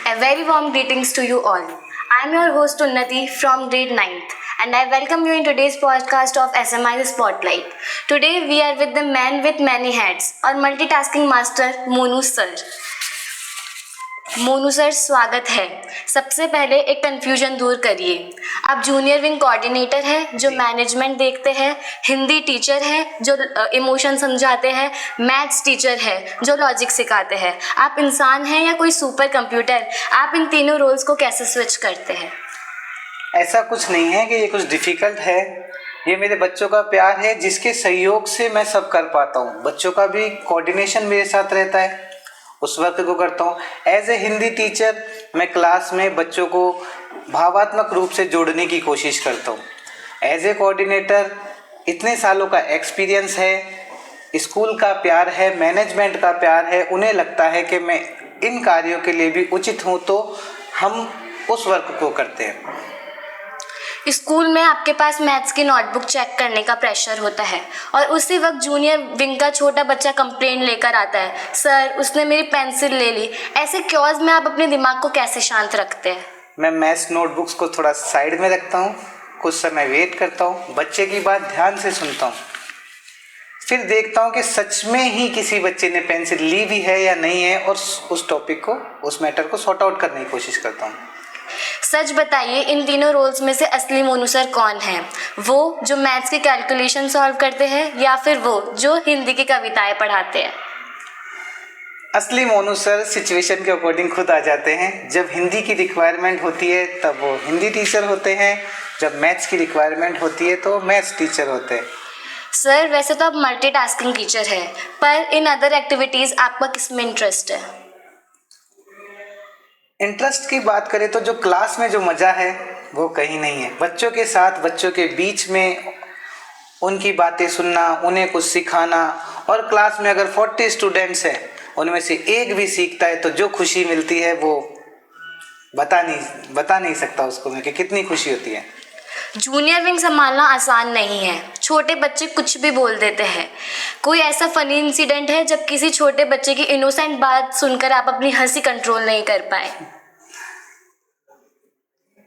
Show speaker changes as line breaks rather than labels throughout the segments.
A very warm greetings to you all. I am your host Unnati from grade 9th and I welcome you in today's podcast of SMI The Spotlight. Today we are with the man with many hats और multitasking master Monu sir. Monu sir स्वागत है. सबसे पहले एक confusion दूर करिए. आप junior wing coordinator हैं जो मैनेजमेंट देखते हैं, हिंदी टीचर हैं जो इमोशन समझाते हैं, मैथ्स टीचर है जो लॉजिक सिखाते हैं. आप इंसान हैं या कोई सुपर कंप्यूटर? आप इन तीनों रोल्स को कैसे स्विच करते हैं?
ऐसा कुछ नहीं है कि ये कुछ डिफ़िकल्ट है. ये मेरे बच्चों का प्यार है जिसके सहयोग से मैं सब कर पाता हूँ. बच्चों का भी कोऑर्डिनेशन मेरे साथ रहता है, उस वर्क को करता हूँ. एज ए हिंदी टीचर मैं क्लास में बच्चों को भावात्मक रूप से जोड़ने की कोशिश करता हूँ. एज ए कोऑर्डिनेटर इतने सालों का एक्सपीरियंस है, स्कूल का प्यार है, मैनेजमेंट का प्यार है. उन्हें लगता है कि मैं इन कार्यों के लिए भी उचित हूँ, तो हम उस वर्क को करते हैं.
स्कूल में आपके पास मैथ्स की नोटबुक चेक करने का प्रेशर होता है और उसी वक्त जूनियर विंग का छोटा बच्चा कंप्लेंट लेकर आता है, सर उसने मेरी पेंसिल ले ली. ऐसे क्योज में आप अपने दिमाग को कैसे शांत रखते हैं?
मैं मैथ्स नोटबुक्स को थोड़ा साइड में रखता हूँ, कुछ समय वेट करता हूँ, बच्चे की बात ध्यान से सुनता हूँ, फिर देखता हूँ कि सच में ही किसी बच्चे ने पेंसिल ली भी है या नहीं है, और उस टॉपिक को, उस मैटर को सॉर्ट आउट करने की कोशिश करता हूँ.
सच बताइए, इन तीनों रोल्स में से असली मोनू सर कौन है? वो जो मैथ्स की कैलकुलेशन सॉल्व करते हैं या फिर वो जो हिंदी की कविताएं पढ़ाते हैं?
असली मोनू सर सिचुएशन के अकॉर्डिंग खुद आ जाते हैं. जब हिंदी की रिक्वायरमेंट होती है तब वो हिंदी टीचर होते हैं, जब मैथ्स की रिक्वायरमेंट होती है तो मैथ्स टीचर होते हैं.
सर वैसे तो आप मल्टीटास्किंग टीचर हैं, पर इन अदर एक्टिविटीज़ आपका किस में इंटरेस्ट है?
इंटरेस्ट की बात करें तो जो क्लास में जो मज़ा है वो कहीं नहीं है. बच्चों के साथ, बच्चों के बीच में उनकी बातें सुनना, उन्हें कुछ सिखाना, और क्लास में अगर 40 स्टूडेंट्स हैं उनमें से एक भी सीखता है तो जो खुशी मिलती है वो बता नहीं सकता उसको मैं कि कितनी खुशी होती है.
जूनियर विंग संभालना आसान नहीं है. छोटे बच्चे कुछ भी बोल देते हैं. कोई ऐसा फनी इंसिडेंट है जब किसी छोटे बच्चे की इनोसेंट बात सुनकर आप अपनी हंसी कंट्रोल नहीं कर पाए?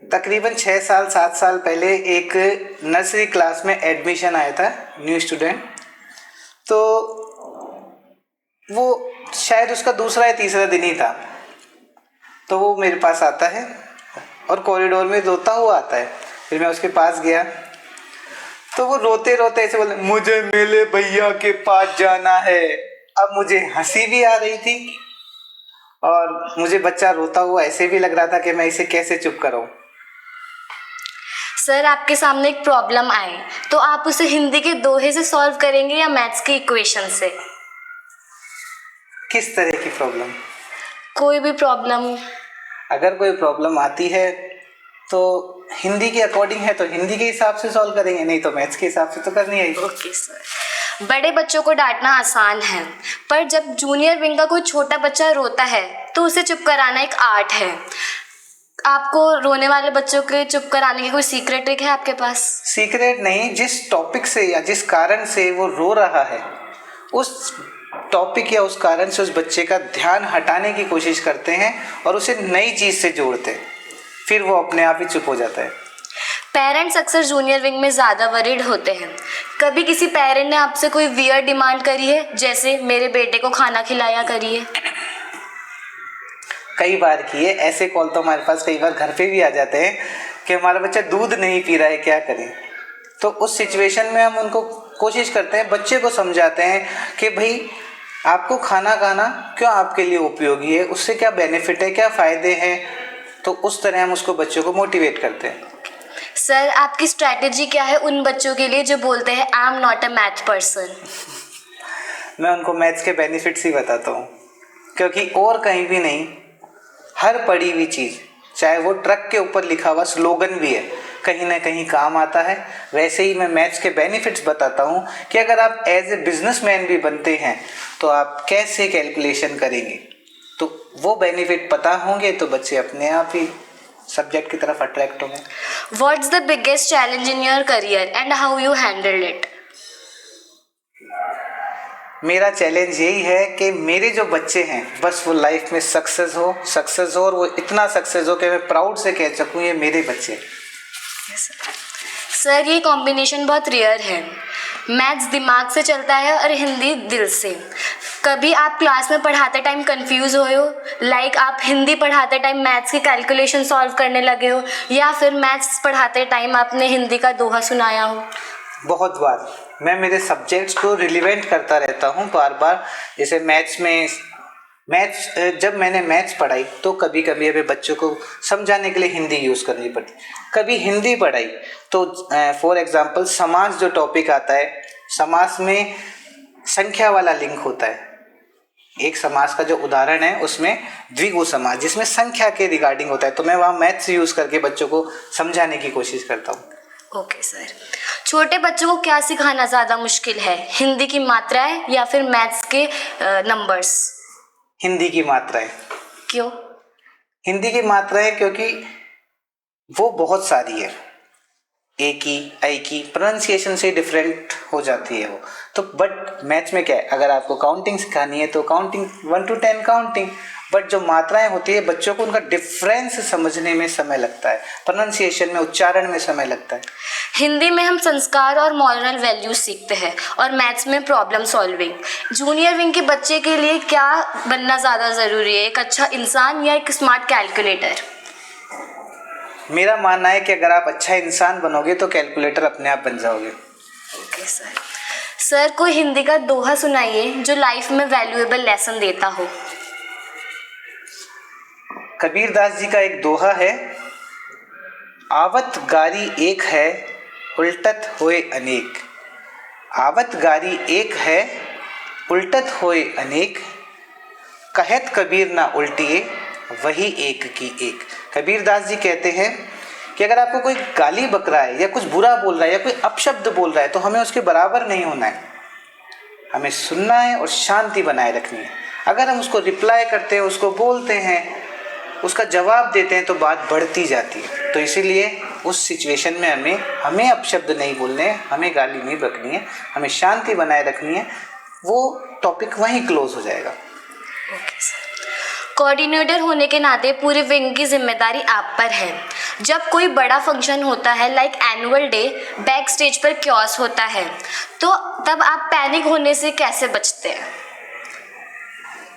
तकरीबन 6 साल 7 साल पहले एक नर्सरी क्लास में एडमिशन आया था, न्यू स्टूडेंट. तो वो शायद उसका दूसरा या तीसरा दिन ही था. तो वो मेरे पास आता है और कॉरिडोर में रोता हुआ आता है. फिर मैं उसके पास गया तो वो रोते रोते ऐसे बोले, मुझे मेरे भैया के पास जाना है. अब मुझे हंसी भी आ रही थी और मुझे बच्चा रोता हुआ ऐसे भी लग रहा था कि मैं इसे कैसे चुप कराऊं.
सर आपके सामने एक प्रॉब्लम आए तो आप उसे हिंदी के दोहे से सॉल्व करेंगे या मैथ्स की इक्वेशन से?
किस तरह की प्रॉब्लम?
कोई भी प्रॉब्लम.
अगर कोई प्रॉब्लम आती है तो हिंदी के अकॉर्डिंग है तो हिंदी के हिसाब से सॉल्व करेंगे, नहीं तो मैथ्स के हिसाब से तो करनी है.
Okay sir. बड़े बच्चों को डांटना आसान है, पर जब जूनियर विंग का कोई छोटा बच्चा रोता है तो उसे चुप कराना एक आर्ट है. आपको रोने वाले बच्चों के चुप कराने की कोई सीक्रेट ट्रिक है आपके पास?
सीक्रेट नहीं, जिस टॉपिक से या जिस कारण से वो रो रहा है उस टॉपिक या उस कारण से उस बच्चे का ध्यान हटाने की कोशिश करते हैं और उसे नई चीज़ से जोड़ते हैं, फिर वो अपने आप ही चुप हो जाता है.
पेरेंट्स अक्सर जूनियर विंग में ज़्यादा वरीड होते हैं. कभी किसी पेरेंट ने आपसे कोई वियर्ड डिमांड करी है, जैसे मेरे बेटे को खाना खिलाया करिए?
कई बार किए. ऐसे कॉल तो हमारे पास कई बार घर पे भी आ जाते हैं कि हमारा बच्चा दूध नहीं पी रहा है, क्या करें. तो उस सिचुएशन में हम उनको कोशिश करते हैं, बच्चे को समझाते हैं कि भाई आपको खाना खाना क्यों आपके लिए उपयोगी है, उससे क्या बेनिफिट है, क्या फ़ायदे हैं. तो उस तरह हम उसको, बच्चों को मोटिवेट करते हैं.
सर आपकी स्ट्रैटेजी क्या है उन बच्चों के लिए जो बोलते हैं I am not a math person?
मैं उनको मैथ्स के बेनिफिट्स ही बताता हूँ, क्योंकि और कहीं भी नहीं. हर पढ़ी हुई चीज़, चाहे वो ट्रक के ऊपर लिखा हुआ स्लोगन भी है, कहीं ना कहीं काम आता है. वैसे ही मैं मैथ्स के बेनिफिट्स बताता हूँ कि अगर आप एज ए बिजनेसमैन भी बनते हैं तो आप कैसे कैलकुलेशन करेंगे. तो वो बेनिफिट पता होंगे तो बच्चे अपने आप ही सब्जेक्ट की तरफ अट्रैक्ट होंगे.
What's the biggest challenge in your career and how you handled it?
मेरा चैलेंज यही है कि मेरे जो बच्चे हैं बस वो लाइफ में सक्सेस हो और वो इतना सक्सेस हो कि मैं प्राउड से कह सकूँ ये मेरे बच्चे हैं।
सर ये कॉम्बिनेशन बहुत रेयर है, मैथ्स दिमाग से चलता है और हिंदी दिल से। कभी आप क्लास में पढ़ाते टाइम कंफ्यूज हुए हो, लाइक आप हिंदी पढ़ाते टाइम मैथ्स की कैलकुलेशन सॉल्व करने लगे हो, या फिर मैथ्स पढ़ाते टाइम आपने हिंदी का दोहा सुनाया हो?
बहुत बार मैं मेरे सब्जेक्ट्स को रिलेवेंट करता रहता हूँ बार बार। जैसे मैथ्स जब मैंने मैथ्स पढ़ाई तो कभी कभी अभी बच्चों को समझाने के लिए हिंदी यूज़ करनी पड़ती, कभी हिंदी पढ़ाई तो फॉर एग्जांपल समास जो टॉपिक आता है, समास में संख्या वाला लिंक होता है। एक समास का जो उदाहरण है उसमें द्विगु समास जिसमें संख्या के रिगार्डिंग होता है, तो मैं वहाँ मैथ्स यूज़ करके बच्चों को समझाने की कोशिश करता हूँ।
ओके सर, छोटे बच्चों को क्या सिखाना ज़्यादा मुश्किल है, हिंदी की मात्राएं या फिर मैथ्स के नंबर्स?
हिंदी की मात्राएं।
क्यों?
हिंदी की मात्राएं क्योंकि वो बहुत सारी है, ए की आई की प्रोनाउंसिएशन से डिफरेंट हो जाती है वो तो। बट मैथ्स में क्या है, अगर आपको काउंटिंग सिखानी है तो काउंटिंग 1 to 10 काउंटिंग, बट जो मात्राएं होती है बच्चों को उनका डिफरेंस समझने में समय लगता है, प्रोनाउंसिएशन में उच्चारण में समय लगता है।
हिंदी में हम संस्कार और मॉरल वैल्यूज सीखते हैं और मैथ्स में प्रॉब्लम सॉल्विंग। जूनियर विंग के बच्चे के लिए क्या बनना ज़्यादा ज़रूरी है, एक अच्छा इंसान या एक स्मार्ट कैलकुलेटर?
मेरा मानना है कि अगर आप अच्छा इंसान बनोगे तो कैलकुलेटर अपने आप बन जाओगे।
Okay sir. सर कोई हिंदी का दोहा सुनाइए जो लाइफ में वैल्यूएबल लेसन देता हो।
कबीरदास जी का एक दोहा है, आवत गारी एक है उल्टत होए अनेक। आवत गारी एक है उल्टत होए अनेक, कहत कबीर ना उल्टिए वही एक की एक। कबीरदास जी कहते हैं कि अगर आपको कोई गाली बक रहा है या कुछ बुरा बोल रहा है या कोई अपशब्द बोल रहा है तो हमें उसके बराबर नहीं होना है, हमें सुनना है और शांति बनाए रखनी है। अगर हम उसको रिप्लाई करते हैं, उसको बोलते हैं, उसका जवाब देते हैं तो बात बढ़ती जाती है। तो इसीलिए उस सिचुएशन में हमें अपशब्द नहीं बोलने हैं, हमें गाली नहीं बकनी है, हमें शांति बनाए रखनी है, वो टॉपिक वहीं क्लोज हो जाएगा।
Okay sir. कोऑर्डिनेटर होने के नाते पूरे विंग की जिम्मेदारी आप पर है। जब कोई बड़ा फंक्शन होता है like annual day, back stage पर क्योस होता है, तो तब आप पैनिक होने से कैसे बचते हैं?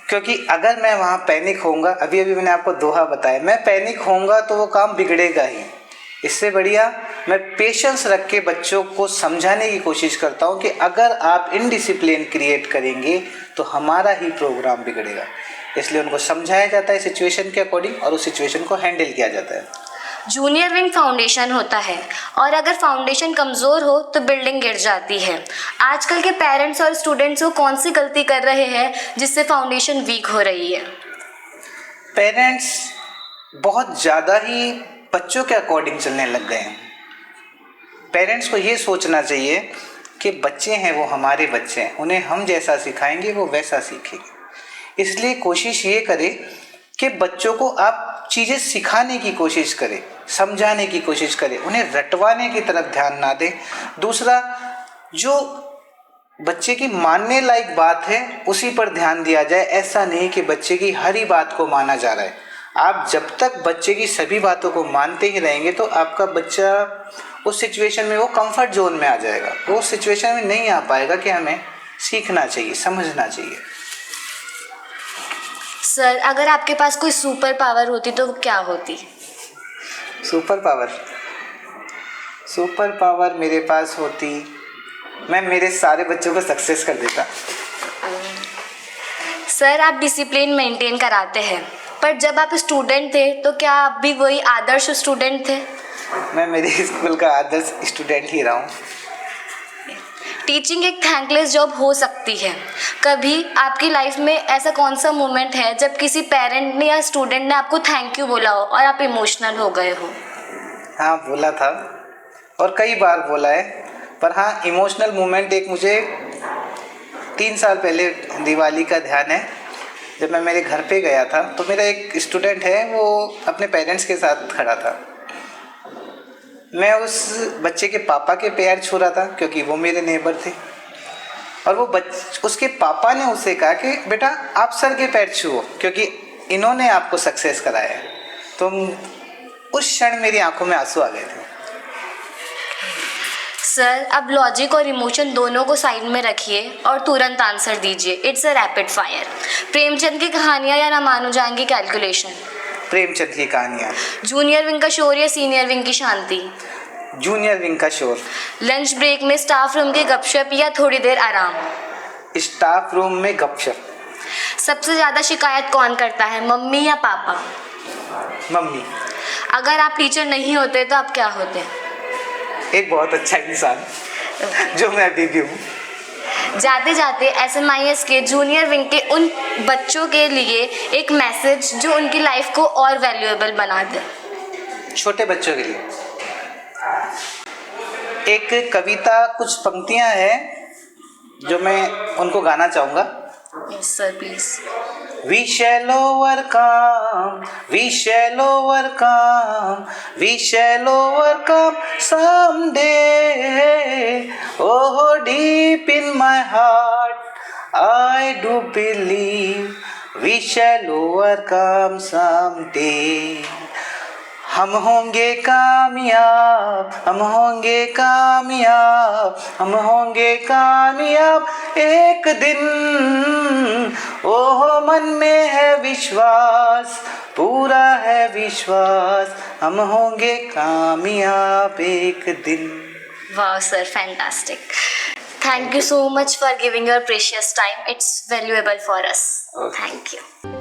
क्योंकि अगर मैं वहाँ पैनिक होऊंगा, अभी मैंने आपको दोहा बताया, मैं पैनिक होऊंगा तो वो काम बिगड़ेगा ही। इससे बढ़िया मैं पेशेंस रख के बच्चों को समझाने की कोशिश करता हूँ कि अगर आप इनडिसिप्लिन क्रिएट करेंगे तो हमारा ही प्रोग्राम बिगड़ेगा। इसलिए उनको समझाया जाता है सिचुएशन के अकॉर्डिंग और उस सिचुएशन को हैंडल किया जाता है।
जूनियर विंग फाउंडेशन होता है और अगर फाउंडेशन कमज़ोर हो तो बिल्डिंग गिर जाती है। आजकल के पेरेंट्स और स्टूडेंट्स को कौन सी गलती कर रहे हैं जिससे फाउंडेशन वीक हो रही है?
पेरेंट्स बहुत ज़्यादा ही बच्चों के अकॉर्डिंग चलने लग गए हैं। पेरेंट्स को ये सोचना चाहिए कि बच्चे हैं वो हमारे बच्चे हैं, उन्हें हम जैसा सिखाएंगे वो वैसा सीखेंगे। इसलिए कोशिश ये करें कि बच्चों को आप चीज़ें सिखाने की कोशिश करें, समझाने की कोशिश करें, उन्हें रटवाने की तरफ ध्यान ना दें। दूसरा, जो बच्चे की मानने लायक बात है उसी पर ध्यान दिया जाए। ऐसा नहीं कि बच्चे की हर ही बात को माना जा रहा है। आप जब तक बच्चे की सभी बातों को मानते ही रहेंगे तो आपका बच्चा उस सिचुएशन में वो कंफर्ट जोन में आ जाएगा, वो उस सिचुएशन में नहीं आ पाएगा कि हमें सीखना चाहिए, समझना चाहिए।
सर अगर आपके पास कोई सुपर पावर होती तो क्या होती?
सुपर पावर मेरे पास होती, मैं मेरे सारे बच्चों को सक्सेस कर देता।
सर आप डिसिप्लिन मेंटेन कराते हैं, पर जब आप स्टूडेंट थे तो क्या आप भी वही आदर्श स्टूडेंट थे?
मैं मेरे स्कूल का आदर्श स्टूडेंट ही रहा हूँ।
टीचिंग एक थैंकलेस जॉब हो सकती है। कभी आपकी लाइफ में ऐसा कौन सा मोमेंट है जब किसी पेरेंट ने या स्टूडेंट ने आपको थैंक यू बोला हो और आप इमोशनल हो गए हो?
हाँ, बोला था और कई बार बोला है, पर हाँ इमोशनल मोमेंट एक मुझे 3 साल पहले दिवाली का ध्यान है। जब मैं मेरे घर पे गया था तो मेरा एक स्टूडेंट है, वो अपने पेरेंट्स के साथ खड़ा था। मैं उस बच्चे के पापा के पैर छू रहा था क्योंकि वो मेरे नेबर थे। और वो उसके पापा ने उसे कहा कि बेटा आप सर के पैर छुओ, क्योंकि इन्होंने आपको सक्सेस कराया है। तो उस क्षण मेरी आंखों में आंसू आ गए थे।
सर, अब लॉजिक और इमोशन दोनों को साइड में रखिए और तुरंत आंसर दीजिए। It's a rapid fire. Premchand की कहानियाँ या रामानुजन की कैलकुलेशन?
प्रेमचंद की कहानियाँ।
जूनियर विंग का शोर या सीनियर विंग की शांति?
जूनियर विंग का शोर।
लंच ब्रेक में स्टाफ रूम की गपशप या थोड़ी देर आराम?
स्टाफ रूम में गपशप।
सबसे ज़्यादा शिकायत कौन करता है, मम्मी या पापा?
मम्मी।
अगर आप टीचर नहीं होते तो आप क्या होते?
एक बहुत अच्छा इंसान, जो मैं अभी भी हूँ।
जाते जाते SMIS के जूनियर विंग के उन बच्चों के लिए एक मैसेज जो उनकी लाइफ को और वैल्यूएबल बना दे।
छोटे बच्चों के लिए एक कविता, कुछ पंक्तियां हैं जो मैं उनको गाना चाहूँगा।
Yes sir, please.
We shall overcome, we shall overcome, we shall overcome someday. Oh, deep in my heart, I do believe we shall overcome someday. हम होंगे कामयाब, हम होंगे कामयाब, हम होंगे कामयाब एक दिन। ओह मन में है विश्वास, पूरा है विश्वास, हम होंगे कामयाब एक दिन।
Wow sir, fantastic. Thank you so much for giving your precious time. It's valuable for us.
Okay.
Thank you.